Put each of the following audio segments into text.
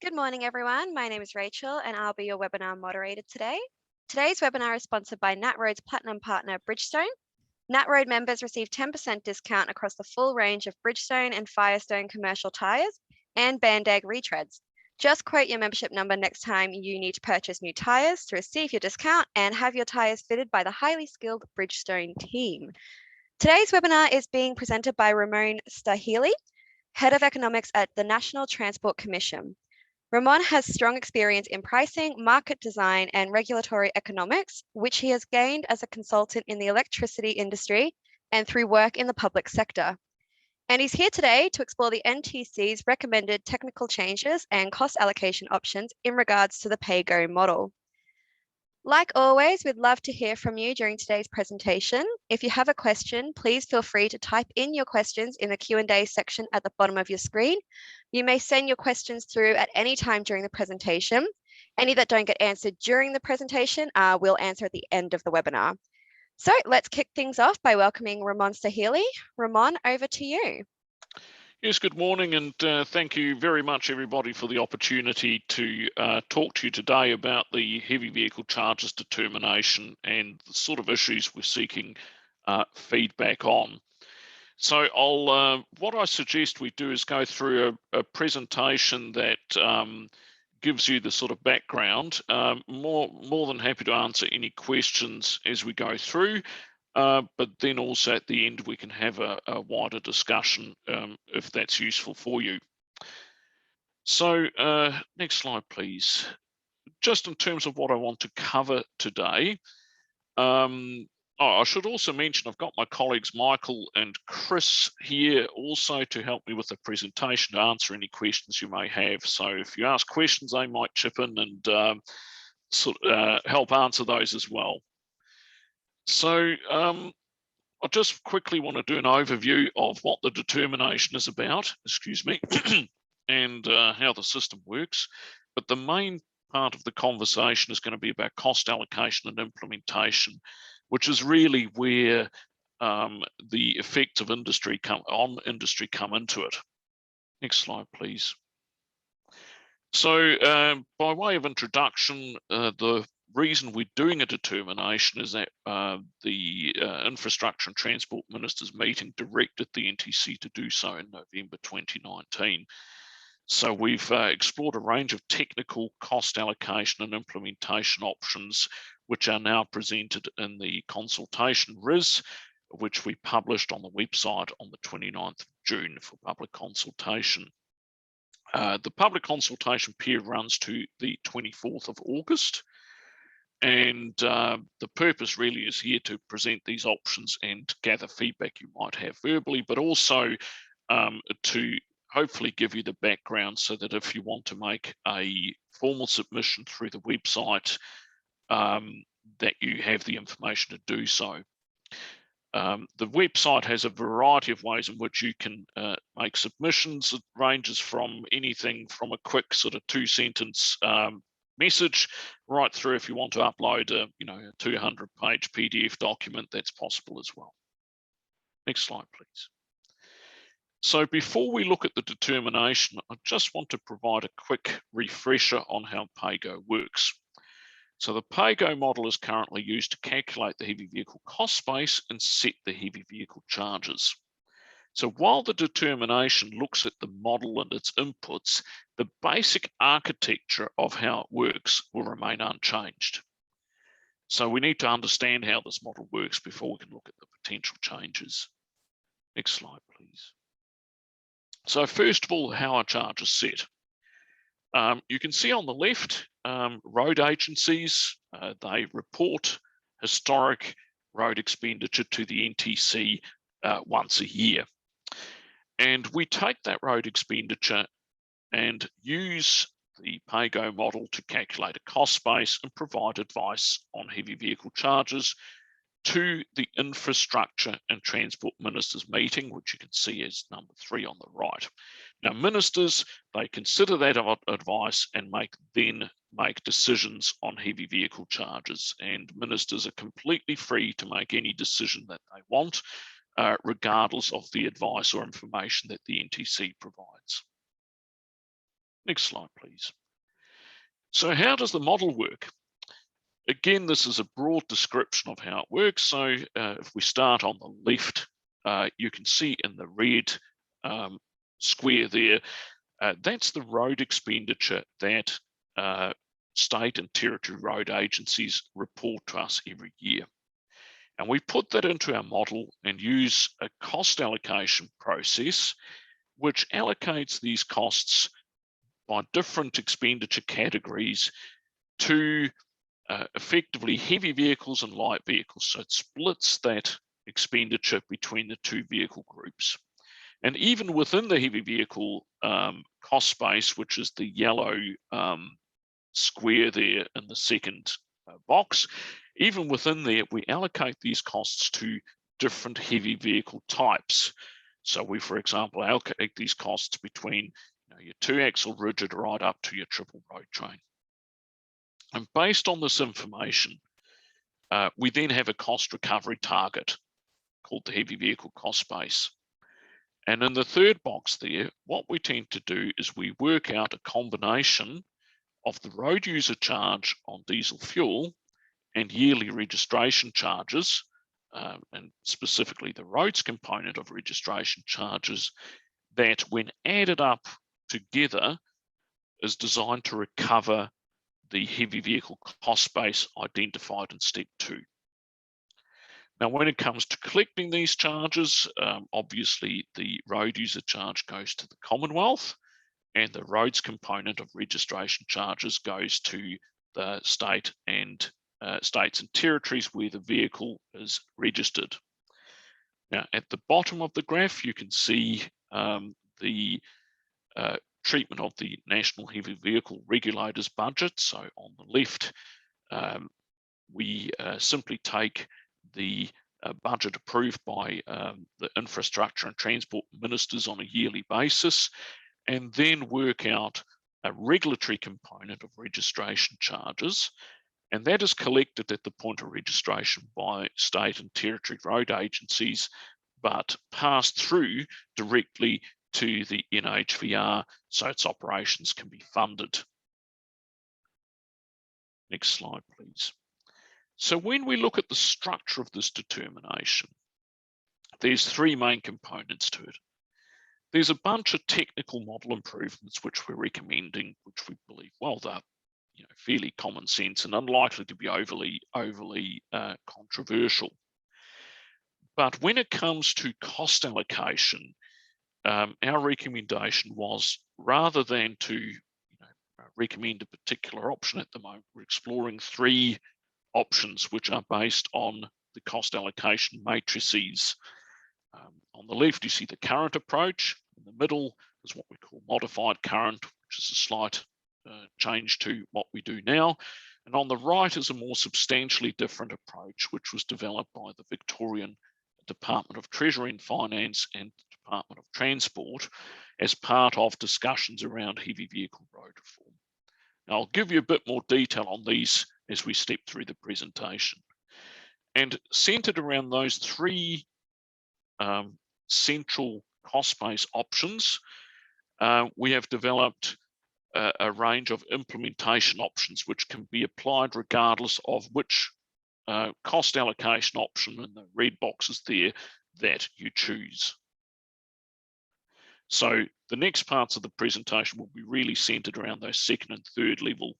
Good morning, everyone. My name is Rachel, and I'll be your webinar moderator today. Today's webinar is sponsored by NatRoad's Platinum Partner, Bridgestone. NatRoad members receive 10% discount across the full range of Bridgestone and Firestone commercial tyres and Bandag retreads. Just quote your membership number next time you need to purchase new tyres to receive your discount and have your tyres fitted by the highly skilled Bridgestone team. Today's webinar is being presented by Ramon Staheli, Head of Economics at the National Transport Commission. Ramon has strong experience in pricing, market design, and regulatory economics, which he has gained as a consultant in the electricity industry and through work in the public sector. And he's here today to explore the NTC's recommended technical changes and cost allocation options in regards to the PAYGO model. Like always, we'd love to hear from you during today's presentation. If you have a question, please feel free to type in your questions in the Q&A section at the bottom of your screen. You may send your questions through at any time during the presentation. Any that don't get answered during the presentation, we'll answer at the end of the webinar. So let's kick things off by welcoming Ramon Staheli. Ramon, over to you. Yes, good morning, and thank you very much, everybody, for the opportunity to talk to you today about the heavy vehicle charges determination and the sort of issues we're seeking feedback on. So what I suggest we do is go through a presentation that gives you the sort of background. More than happy to answer any questions as we go through. But then also at the end, we can have a wider discussion if that's useful for you. So next slide, please. Just in terms of what I want to cover today, I should also mention I've got my colleagues Michael and Chris here also to help me with the presentation to answer any questions you may have. So if you ask questions, they might chip in and help answer those as well. So I just quickly want to do an overview of what the determination is about, excuse me, and how the system works. But the main part of the conversation is going to be about cost allocation and implementation, which is really where the effects of industry come into it. Next slide, please. So by way of introduction, the reason we're doing a determination is that the Infrastructure and Transport Ministers meeting directed the NTC to do so in November 2019. So we've explored a range of technical cost allocation and implementation options, which are now presented in the consultation RIS, which we published on the website on the 29th of June for public consultation. The public consultation period runs to the 24th of August. And the purpose really is here to present these options and gather feedback you might have verbally, but also to hopefully give you the background so that if you want to make a formal submission through the website, that you have the information to do so. The website has a variety of ways in which you can make submissions. It ranges from anything from a quick sort of 2-sentence message right through if you want to upload a 200-page PDF document, that's possible as well. Next slide, please. So before we look at the determination, I just want to provide a quick refresher on how PAYGO works. So the PAYGO model is currently used to calculate the heavy vehicle cost base and set the heavy vehicle charges. So while the determination looks at the model and its inputs, the basic architecture of how it works will remain unchanged. So we need to understand how this model works before we can look at the potential changes. Next slide, please. So first of all, how our charge is set. You can see on the left, road agencies, they report historic road expenditure to the NTC once a year. And we take that road expenditure and use the PAYGO model to calculate a cost base and provide advice on heavy vehicle charges to the Infrastructure and Transport Ministers meeting, which you can see as number 3 on the right. Now, ministers, they consider that advice and then make decisions on heavy vehicle charges, and ministers are completely free to make any decision that they want, regardless of the advice or information that the NTC provides. Next slide, please. So how does the model work? Again, this is a broad description of how it works. So if we start on the left, you can see in the red square there, that's the road expenditure that state and territory road agencies report to us every year. And we put that into our model and use a cost allocation process, which allocates these costs by different expenditure categories to effectively heavy vehicles and light vehicles. So it splits that expenditure between the two vehicle groups. And even within the heavy vehicle cost space, which is the yellow square there in the second box, even within there, we allocate these costs to different heavy vehicle types. So we, for example, allocate these costs between your 2-axle rigid right up to your triple road train. And based on this information, we then have a cost recovery target called the heavy vehicle cost base. And in the third box there, what we tend to do is we work out a combination of the road user charge on diesel fuel and yearly registration charges, and specifically the roads component of registration charges, that when added up together is designed to recover the heavy vehicle cost base identified in step 2. Now, when it comes to collecting these charges, obviously the road user charge goes to the Commonwealth, and the roads component of registration charges goes to the states and territories where the vehicle is registered. Now, at the bottom of the graph, you can see the treatment of the National Heavy Vehicle Regulators budget. So on the left, we simply take the budget approved by the infrastructure and transport ministers on a yearly basis, and then work out a regulatory component of registration charges. And that is collected at the point of registration by state and territory road agencies, but passed through directly to the NHVR so its operations can be funded. Next slide, please. So when we look at the structure of this determination, there's 3 main components to it. There's a bunch of technical model improvements which we're recommending, which we believe, well, they're fairly common sense and unlikely to be overly controversial. But when it comes to cost allocation, our recommendation was, rather than to recommend a particular option at the moment, we're exploring 3 options which are based on the cost allocation matrices. On the left, you see the current approach. In the middle is what we call modified current, which is a slight change to what we do now. And on the right is a more substantially different approach, which was developed by the Victorian Department of Treasury and Finance and the Department of Transport as part of discussions around heavy vehicle road reform. Now, I'll give you a bit more detail on these as we step through the presentation. And centered around those 3 central cost base options, we have developed a range of implementation options which can be applied regardless of which cost allocation option in the red boxes there that you choose. So the next parts of the presentation will be really centered around those 2nd and 3rd level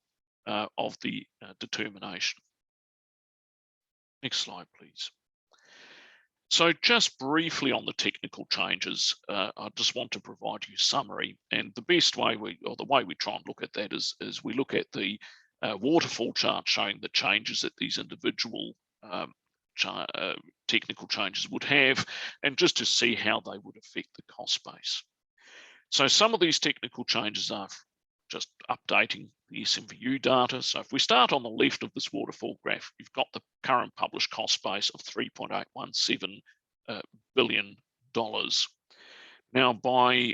of the determination. Next slide, please. So just briefly on the technical changes, I just want to provide you a summary. And the best way the way we try and look at that is we look at the waterfall chart showing the changes that these individual technical changes would have, and just to see how they would affect the cost base. So some of these technical changes are just updating the SMVU data. So if we start on the left of this waterfall graph, you've got the current published cost base of $3.817 billion. Now, by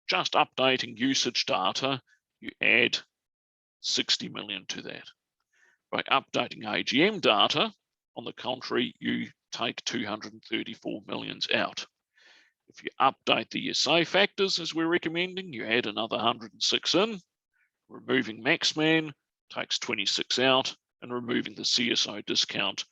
just updating usage data, you add 60 million to that. By updating AGM data, on the contrary, you take 234 millions out. If you update the ESA factors as we're recommending, you add another 106 in, removing Maxman takes 26 out, and removing the CSO discount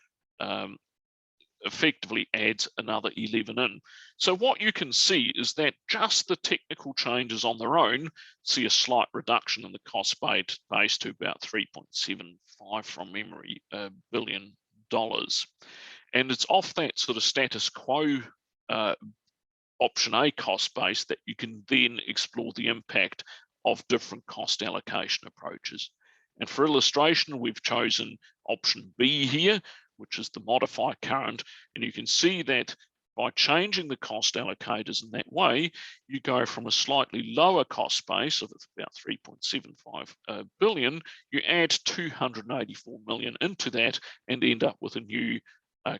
effectively adds another 11 in. So what you can see is that just the technical changes on their own see a slight reduction in the cost base to about 3.75 from memory billion dollars. And it's off that sort of status quo option A cost base that you can then explore the impact of different cost allocation approaches. And for illustration, we've chosen option B here, which is the modify current. And you can see that by changing the cost allocators in that way, you go from a slightly lower cost base of about 3.75 billion, you add 284 million into that and end up with a new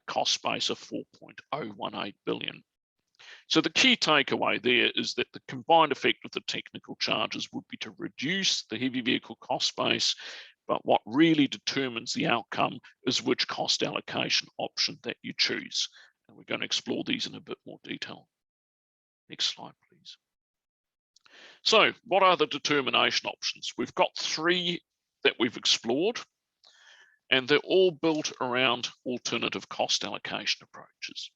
cost base of 4.018 billion. So the key takeaway there is that the combined effect of the technical charges would be to reduce the heavy vehicle cost base, but what really determines the outcome is which cost allocation option that you choose. And we're going to explore these in a bit more detail. Next slide, please. So what are the determination options? We've got 3 that we've explored, and they're all built around alternative cost allocation approaches.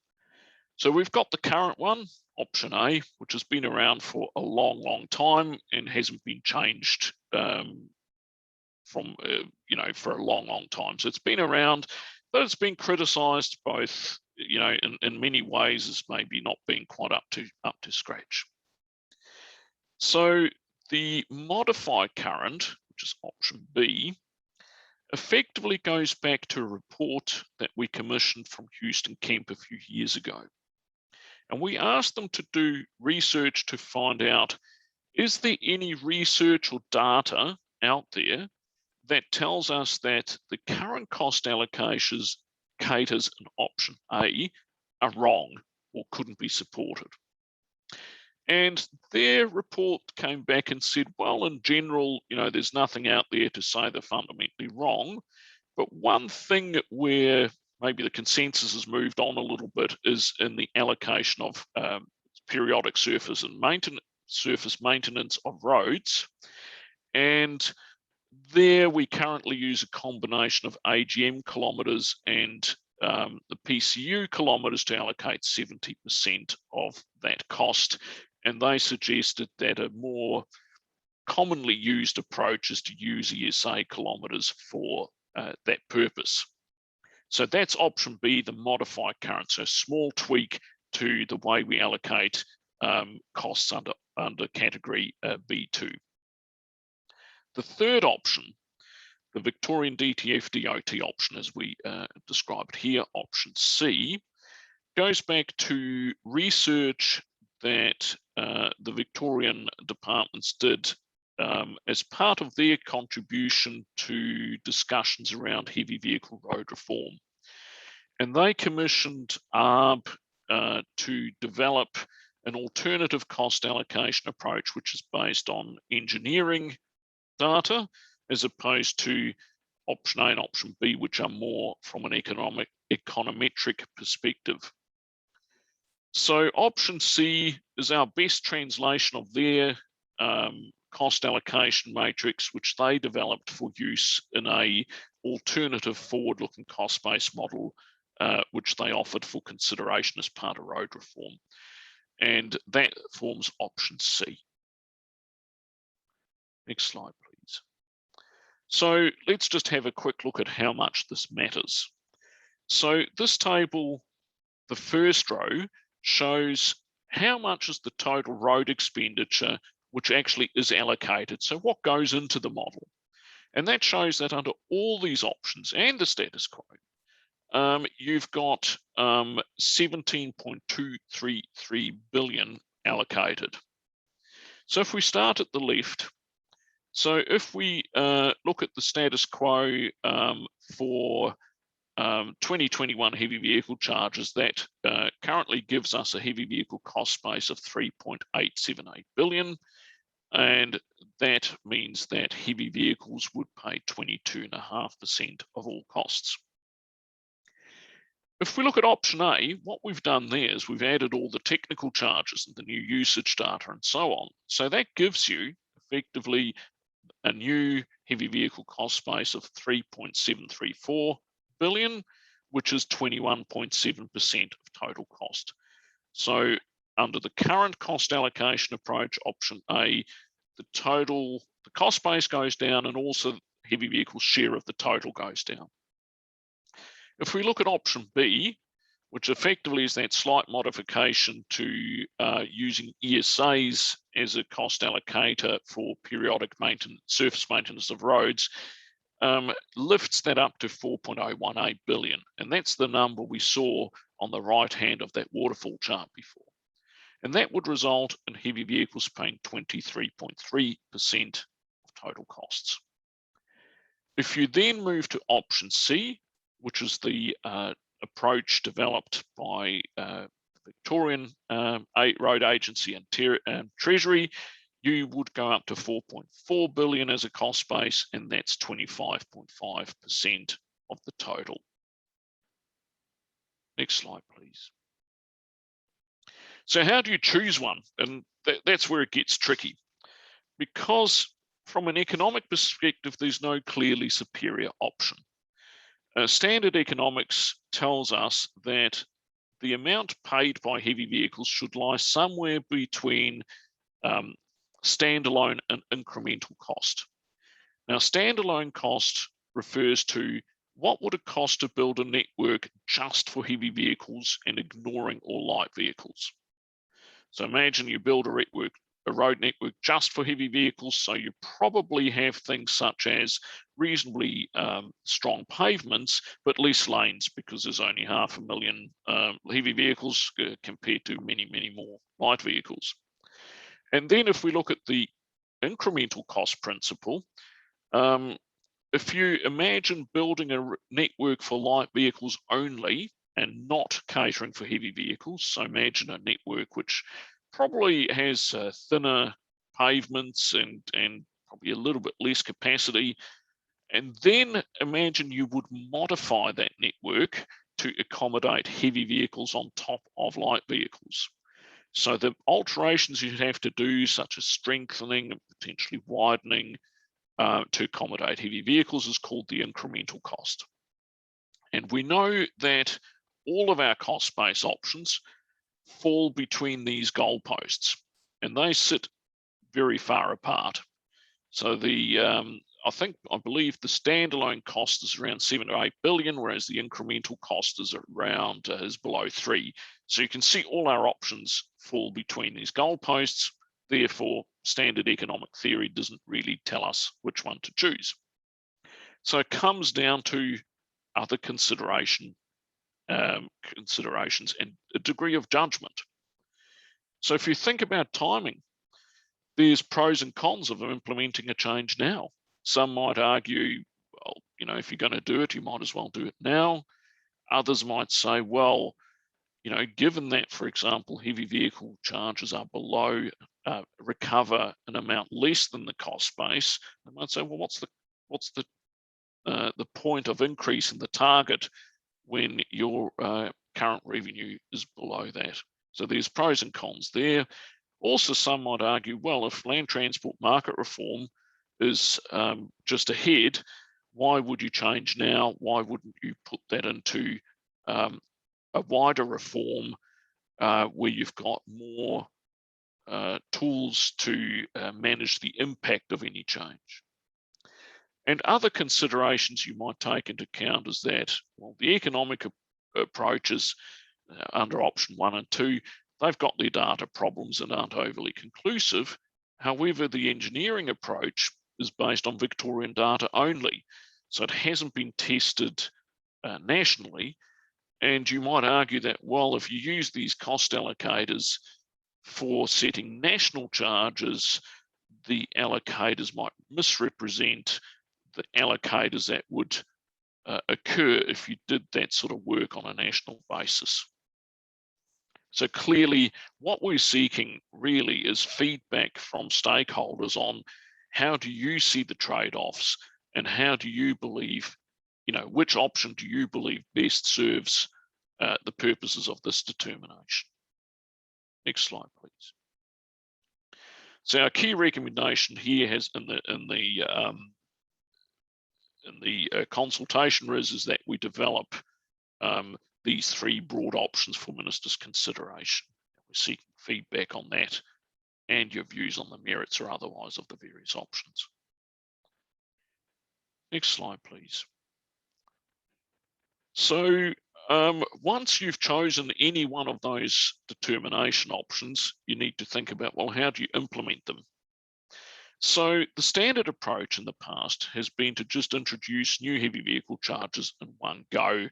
So we've got the current one, option A, which has been around for a long time and hasn't been changed for a long time. So it's been around, but it's been criticised both, in many ways as maybe not being quite up to scratch. So the modified current, which is option B, effectively goes back to a report that we commissioned from Houston Kemp a few years ago. And we asked them to do research to find out, is there any research or data out there that tells us that the current cost allocations in option A are wrong or couldn't be supported? And their report came back and said, well, in general, there's nothing out there to say they're fundamentally wrong. But one thing where maybe the consensus has moved on a little bit is in the allocation of periodic surface maintenance of roads. And there we currently use a combination of AGM kilometres and the PCU kilometres to allocate 70% of that cost. And they suggested that a more commonly used approach is to use ESA kilometres for that purpose. So that's option B, the modified current. So a small tweak to the way we allocate costs under category B2. The third option, the Victorian DTF DOT option, as we described here, option C, goes back to research that the Victorian departments did as part of their contribution to discussions around heavy vehicle road reform. And they commissioned ARB to develop an alternative cost allocation approach, which is based on engineering data, as opposed to option A and option B, which are more from an econometric perspective. So option C is our best translation of their cost allocation matrix, which they developed for use in a alternative forward-looking cost-based model, which they offered for consideration as part of road reform. And that forms option C. Next slide, please. So let's just have a quick look at how much this matters. So this table, the first row, shows how much is the total road expenditure which actually is allocated. So what goes into the model? And that shows that under all these options and the status quo, you've got 17.233 billion allocated. So if we start at the left, so if we look at the status quo for 2021 heavy vehicle charges, that currently gives us a heavy vehicle cost base of 3.878 billion. And that means that heavy vehicles would pay 22.5% of all costs. If we look at option A, what we've done there is we've added all the technical charges and the new usage data and so on. So that gives you effectively a new heavy vehicle cost base of 3.734 billion, which is 21.7% of total cost. So under the current cost allocation approach, option A, the cost base goes down and also heavy vehicle share of the total goes down. If we look at option B, which effectively is that slight modification to using ESAs as a cost allocator for periodic maintenance, surface maintenance of roads, lifts that up to 4.018 billion. And that's the number we saw on the right hand of that waterfall chart before. And that would result in heavy vehicles paying 23.3% of total costs. If you then move to option C, which is the approach developed by the Victorian Road Agency and Treasury, you would go up to 4.4 billion as a cost base, and that's 25.5% of the total. Next slide, please. So how do you choose one? And that's where it gets tricky, because from an economic perspective, there's no clearly superior option. Standard economics tells us that the amount paid by heavy vehicles should lie somewhere between standalone and incremental cost. Now, standalone cost refers to what would it cost to build a network just for heavy vehicles and ignoring all light vehicles. So imagine you build a road network just for heavy vehicles, so you probably have things such as reasonably strong pavements, but less lanes, because there's only 500,000 heavy vehicles compared to many, many more light vehicles. And then if we look at the incremental cost principle, if you imagine building a network for light vehicles only and not catering for heavy vehicles, so imagine a network which probably has thinner pavements and probably a little bit less capacity, and then imagine you would modify that network to accommodate heavy vehicles on top of light vehicles. So the alterations you'd have to do, such as strengthening and potentially widening to accommodate heavy vehicles, is called the incremental cost. And we know that all of our cost-based options fall between these goalposts, and they sit very far apart. So I believe the standalone cost is around 7 or 8 billion, whereas the incremental cost is around is below 3. So you can see all our options fall between these goalposts. Therefore, standard economic theory doesn't really tell us which one to choose. So it comes down to other considerations and a degree of judgment. So if you think about timing, there's pros and cons of implementing a change now. Some might argue, well, if you're going to do it, you might as well do it now. Others might say, well, given that, for example, heavy vehicle charges are below, recover an amount less than the cost base, they might say, well, what's the point of increase in the target when your current revenue is below that? So there's pros and cons there. Also, some might argue, well, if land transport market reform is just ahead, why would you change now? Why wouldn't you put that into a wider reform where you've got more tools to manage the impact of any change? And other considerations you might take into account is that, well, the economic approaches under option 1 and 2, they've got their data problems and aren't overly conclusive. However, the engineering approach is based on Victorian data only, so it hasn't been tested nationally. And you might argue that, well, if you use these cost allocators for setting national charges, the allocators might misrepresent the allocators that would occur if you did that sort of work on a national basis. So clearly, what we're seeking really is feedback from stakeholders on how do you see the trade-offs, and how do you believe, which option do you believe best serves the purposes of this determination. Next slide, please. So our key recommendation here has in the consultation is that we develop these three broad options for ministers' consideration. We're seeking feedback on that and your views on the merits or otherwise of the various options. Next slide, please. So once you've chosen any one of those determination options, you need to think about, well, how do you implement them? So the standard approach in the past has been to just introduce new heavy vehicle charges in one go.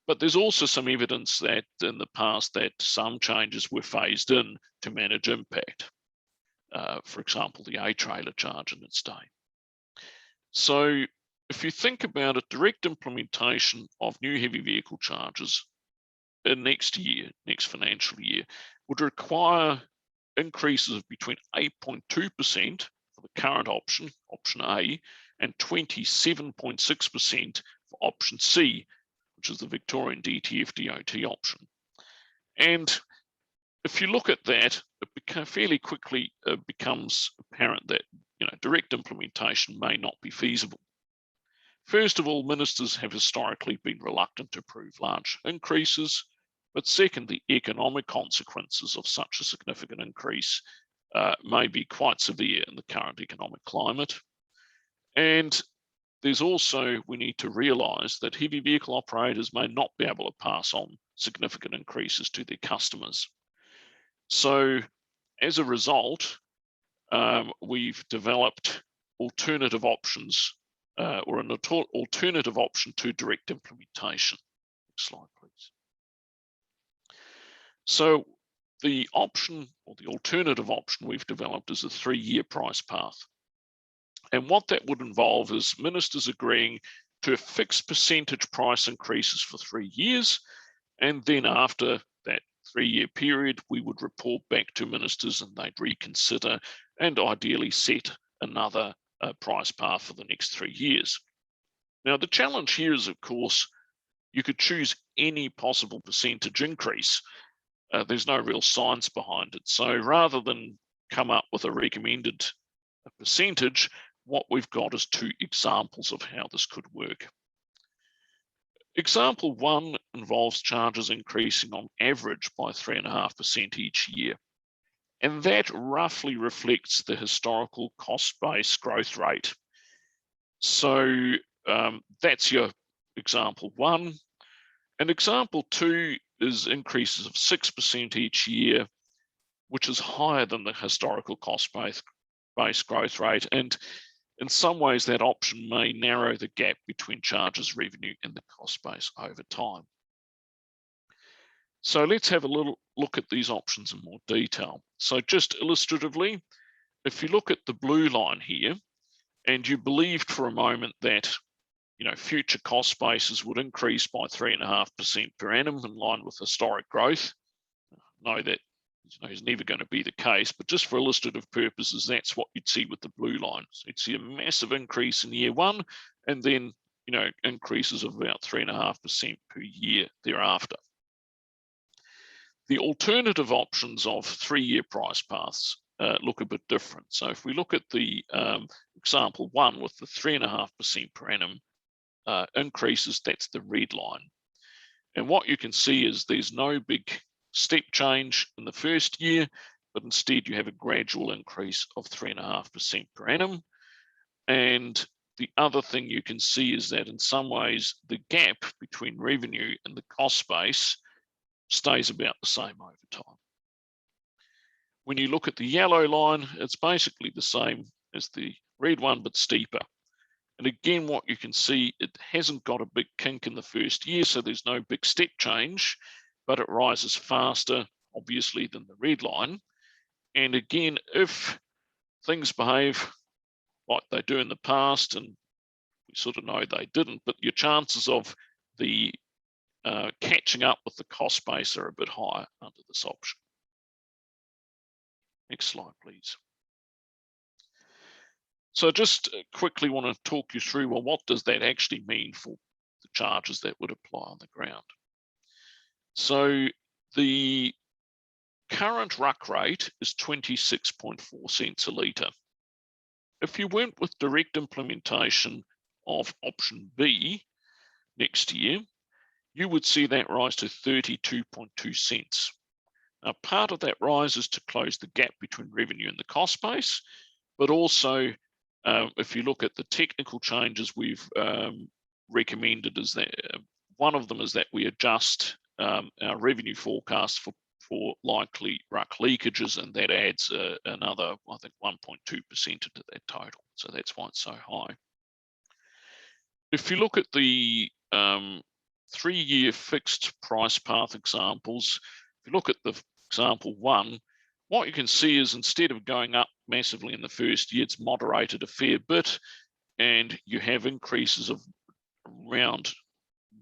But there's also some evidence that in the past that some changes were phased in to manage impact. For example, the A-trailer charge in its day. So if you think about it, direct implementation of new heavy vehicle charges in next financial year, would require increases of between 8.2% for the current option, option A, and 27.6% for option C, which is the Victorian DTF DOT option. And if you look at that, it fairly quickly becomes apparent that direct implementation may not be feasible. First of all, ministers have historically been reluctant to approve large increases, but second, the economic consequences of such a significant increase may be quite severe in the current economic climate. And there's also, we need to realise that heavy vehicle operators may not be able to pass on significant increases to their customers. So as a result, we've developed alternative options or an alternative option to direct implementation. Next slide, please. So the option or the alternative option we've developed is a 3-year price path. And what that would involve is ministers agreeing to a fixed percentage price increases for 3 years. And then after that 3-year period, we would report back to ministers and they'd reconsider and ideally set another price path for the next 3 years. Now, the challenge here is, of course, you could choose any possible percentage increase. There's no real science behind it. So rather than come up with a recommended percentage, what we've got is 2 examples of how this could work. Example 1 involves charges increasing on average by 3.5% each year. And that roughly reflects the historical cost-based growth rate. So that's your example 1. And example 2 is increases of 6% each year, which is higher than the historical cost-based growth rate. And in some ways, that option may narrow the gap between charges revenue and the cost base over time. So let's have a little look at these options in more detail. So just illustratively, if you look at the blue line here, and you believed for a moment that future cost bases would increase by 3.5% per annum in line with historic growth. Know that is never going to be the case, but just for illustrative purposes, that's what you'd see with the blue line. So you'd see a massive increase in year 1, and then increases of about 3.5% per year thereafter. The alternative options of 3-year price paths look a bit different. So if we look at the example 1 with the 3.5% per annum increases, that's the red line. And what you can see is there's no big step change in the first year, but instead you have a gradual increase of 3.5% per annum. And the other thing you can see is that in some ways the gap between revenue and the cost base stays about the same over time. When you look at the yellow line, it's basically the same as the red one, but steeper. And again, what you can see, it hasn't got a big kink in the first year, so there's no big step change, but it rises faster, obviously, than the red line. And again, if things behave like they do in the past, and we sort of know they didn't, but your chances of the catching up with the cost base are a bit higher under this option. Next slide, please. So just quickly want to talk you through, well, what does that actually mean for the charges that would apply on the ground. So the current ruck rate is 26.4 cents a litre. If you went with direct implementation of option B next year, you would see that rise to 32.2 cents. Now, part of that rise is to close the gap between revenue and the cost base, but also if you look at the technical changes we've recommended, is that one of them is that we adjust our revenue forecast for likely ruck leakages, and that adds another, I think, 1.2% into that total. So that's why it's so high. If you look at the 3-year fixed price path examples, if you look at the example 1, what you can see is instead of going up massively in the first year, it's moderated a fair bit, and you have increases of around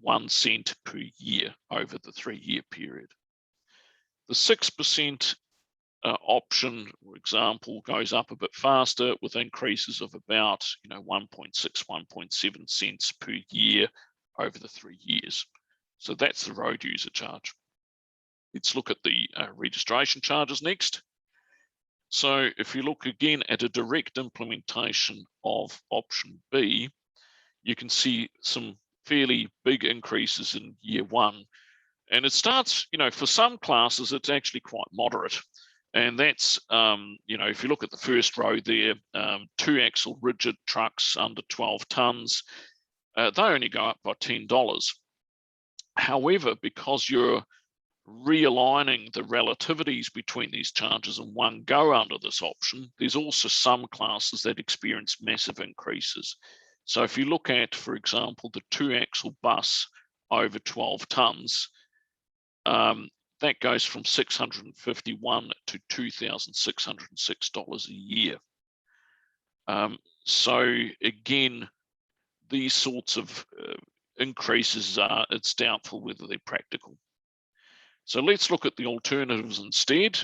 1 cent per year over the 3-year period. The 6% option or example goes up a bit faster with increases of about 1.6, 1.7 cents per year over the 3 years. So that's the road user charge. Let's look at the registration charges next. So if you look again at a direct implementation of option B, you can see some fairly big increases in year 1. And it starts, for some classes, it's actually quite moderate. And that's, if you look at the first row there, 2-axle rigid trucks under 12 tons, they only go up by $10. However, because you're realigning the relativities between these charges in one go under this option, there's also some classes that experience massive increases. So if you look at, for example, the 2-axle bus over 12 tons, that goes from $651 to $2,606 a year. So again, these sorts of increases it's doubtful whether they're practical. So let's look at the alternatives instead.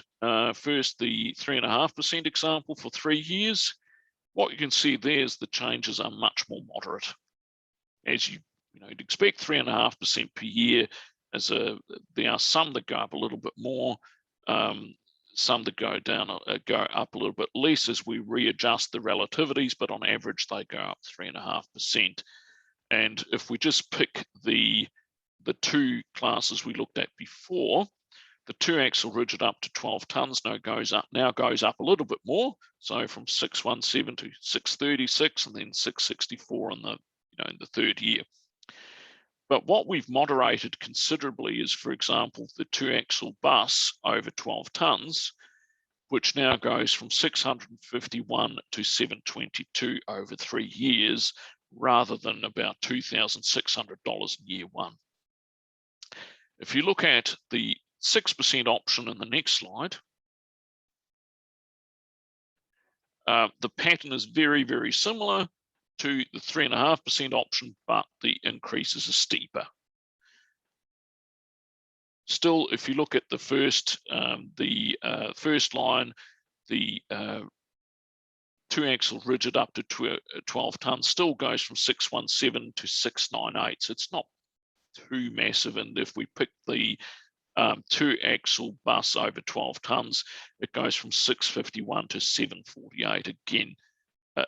First, the 3.5% example for 3 years. What you can see there is the changes are much more moderate. As you'd expect, 3.5% per year. There are some that go up a little bit more, some that go up a little bit less as we readjust the relativities, but on average they go up 3.5%. And if we just pick the 2 classes we looked at before, the 2-axle rigid up to 12 tons now goes up a little bit more, so from 617 to 636, and then 664 in the in the 3rd year. But what we've moderated considerably is, for example, the 2-axle bus over 12 tons, which now goes from 651 to 722 over 3 years, rather than about $2,600 in year 1. If you look at the 6% option in the next slide, the pattern is very, very similar to the 3.5% option, but the increases are steeper. Still, if you look at the first line, the 2-axle rigid up to 12 tons still goes from 617 to 698. So it's not too massive. And if we pick the 2-axle bus over 12 tons, it goes from 651 to 748. Again,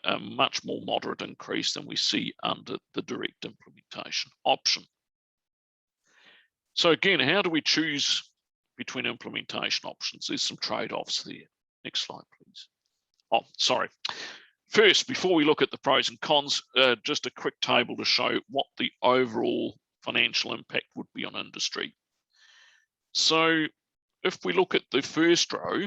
a much more moderate increase than we see under the direct implementation option. So again, how do we choose between implementation options? There's some trade-offs there. Next slide, please. Oh, sorry. First, before we look at the pros and cons, just a quick table to show what the overall financial impact would be on industry. So if we look at the first row,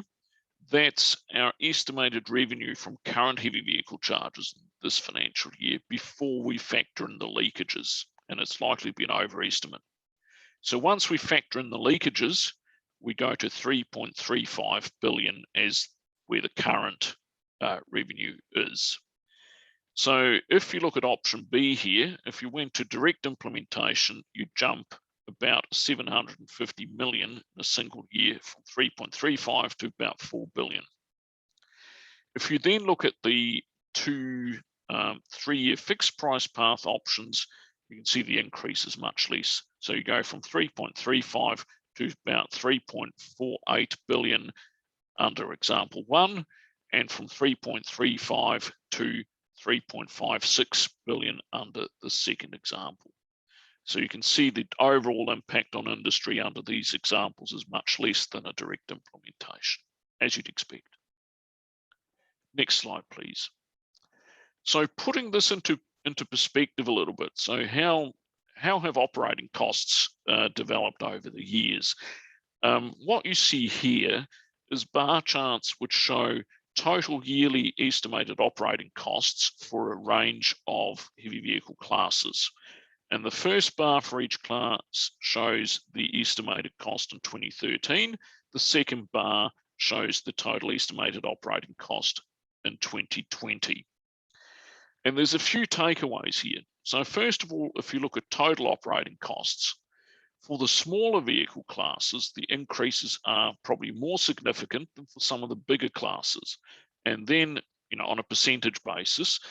that's our estimated revenue from current heavy vehicle charges this financial year before we factor in the leakages, and it's likely to be an overestimate. So once we factor in the leakages, we go to 3.35 billion as where the current revenue is. So if you look at option B here, if you went to direct implementation, you jump about 750 million in a single year from 3.35 to about 4 billion. If you then look at the 2 3-year fixed price path options, you can see the increase is much less. So you go from 3.35 to about 3.48 billion under example 1, and from 3.35 to 3.56 billion under the second example. So you can see the overall impact on industry under these examples is much less than a direct implementation, as you'd expect. Next slide, please. So putting this into perspective a little bit. So how have operating costs developed over the years? What you see here is bar charts which show total yearly estimated operating costs for a range of heavy vehicle classes. And the first bar for each class shows the estimated cost in 2013. The second bar shows the total estimated operating cost in 2020. And there's a few takeaways here. So first of all, if you look at total operating costs, for the smaller vehicle classes, the increases are probably more significant than for some of the bigger classes. And then, on a percentage basis,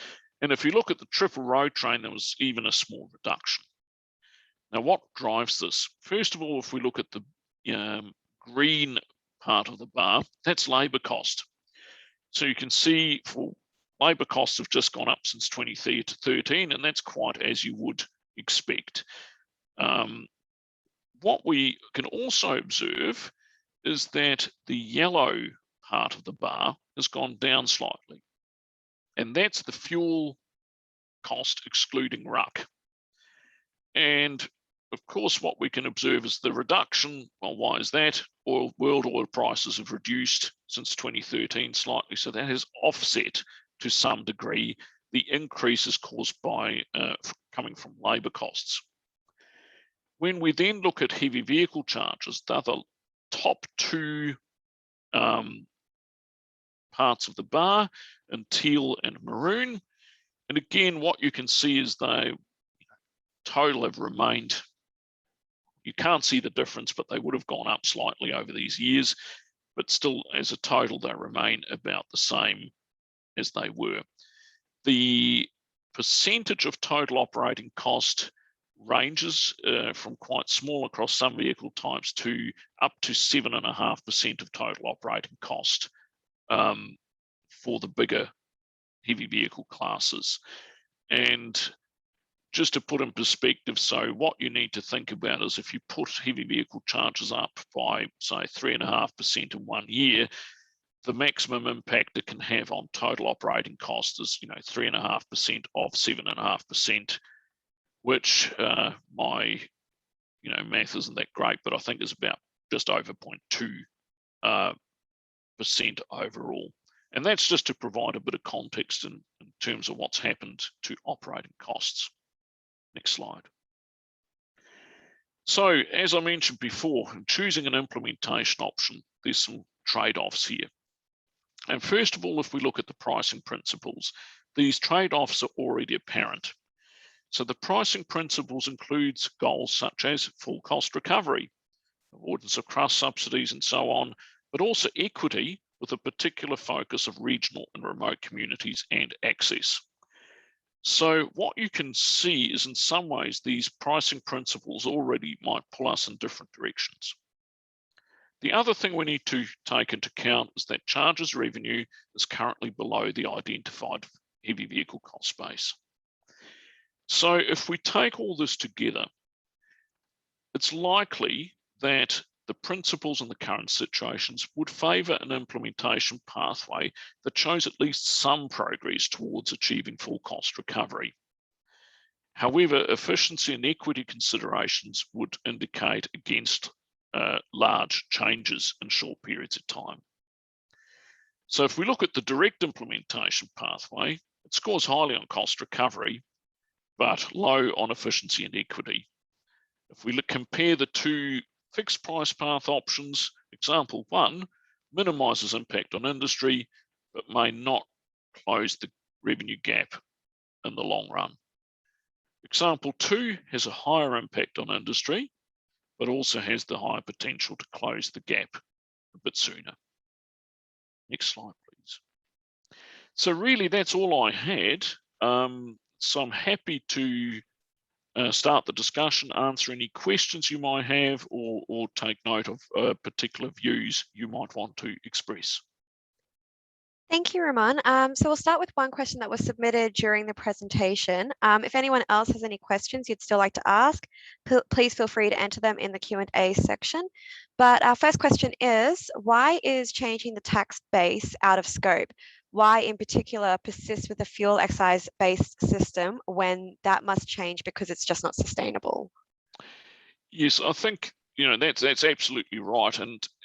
and if you look at the triple road train, there was even a small reduction. Now, what drives this? First of all, if we look at the green part of the bar, that's labour cost. So you can see for labour costs have just gone up since 2013, and that's quite as you would expect. What we can also observe is that the yellow part of the bar has gone down slightly, and that's the fuel cost excluding ruck. And of course, what we can observe is the reduction. Well, why is that? World oil prices have reduced since 2013 slightly, so that has offset to some degree the increases caused by coming from labour costs. When we then look at heavy vehicle charges, they're the top two parts of the bar in teal and maroon. And again, what you can see is they total have remained, you can't see the difference, but they would have gone up slightly over these years, but still as a total, they remain about the same as they were. The percentage of total operating cost ranges from quite small across some vehicle types to up to 7.5% of total operating cost for the bigger heavy vehicle classes. And just to put in perspective, so what you need to think about is if you put heavy vehicle charges up by, say, 3.5% in 1 year, the maximum impact it can have on total operating cost is 3.5% of 7.5%, which my math isn't that great, but I think is about just over 0.2% overall. And that's just to provide a bit of context in terms of what's happened to operating costs. Next slide. So, as I mentioned before, in choosing an implementation option, there's some trade-offs here. And first of all, if we look at the pricing principles, these trade-offs are already apparent. So the pricing principles includes goals such as full cost recovery, avoidance of cross-subsidies and so on, but also equity with a particular focus of regional and remote communities and access. So what you can see is in some ways these pricing principles already might pull us in different directions. The other thing we need to take into account is that charges revenue is currently below the identified heavy vehicle cost base. So if we take all this together, it's likely that the principles in the current situations would favour an implementation pathway that shows at least some progress towards achieving full cost recovery. However, efficiency and equity considerations would indicate against large changes in short periods of time. So if we look at the direct implementation pathway, it scores highly on cost recovery, but low on efficiency and equity. If we compare the two fixed price path options, example 1 minimises impact on industry, but may not close the revenue gap in the long run. Example 2 has a higher impact on industry, but also has the higher potential to close the gap a bit sooner. Next slide, please. So really that's all I had. So I'm happy to start the discussion, answer any questions you might have, or take note of particular views you might want to express. Thank you, Ramon. So we'll start with one question that was submitted during the presentation. If anyone else has any questions you'd still like to ask, please feel free to enter them in the Q&A section. But our first question is, why is changing the tax base out of scope? Why in particular persist with a fuel excise-based system when that must change because it's just not sustainable? Yes, I think that's absolutely right,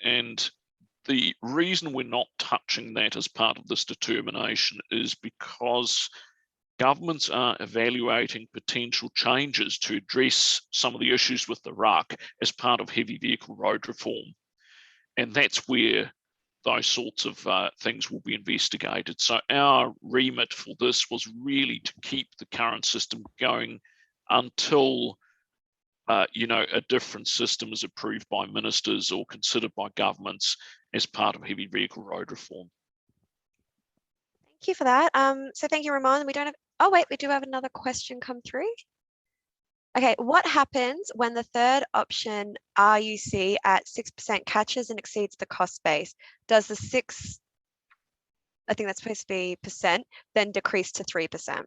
and the reason we're not touching that as part of this determination is because governments are evaluating potential changes to address some of the issues with the RUC as part of heavy vehicle road reform. And that's where those sorts of things will be investigated. So our remit for this was really to keep the current system going until a different system is approved by ministers or considered by governments as part of heavy vehicle road reform. Thank you for that. So thank you, Ramon. We don't have, oh wait, we do have another question come through. Okay, what happens when the third option RUC at 6% catches and exceeds the cost base? Does the 6, I think that's supposed to be percent, then decrease to 3%?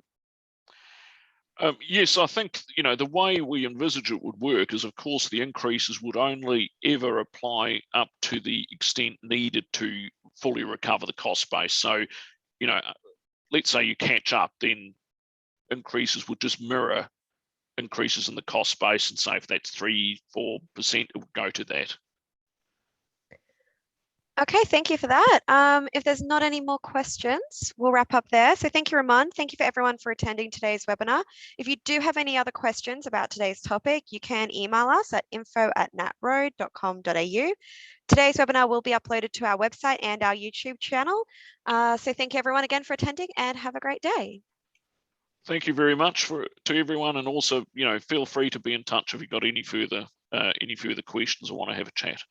Yes, I think, the way we envisage it would work is, of course, the increases would only ever apply up to the extent needed to fully recover the cost base. So, let's say you catch up, then increases would just mirror increases in the cost base, and say if that's 3-4%, it would go to that. Okay, thank you for that. If there's not any more questions, we'll wrap up there. So thank you, Ramon. Thank you for everyone for attending today's webinar. If you do have any other questions about today's topic, you can email us at info@natroad.com.au. Today's webinar will be uploaded to our website and our YouTube channel. So thank you everyone again for attending, and have a great day. Thank you very much to everyone, and also, feel free to be in touch if you've got any further questions or want to have a chat.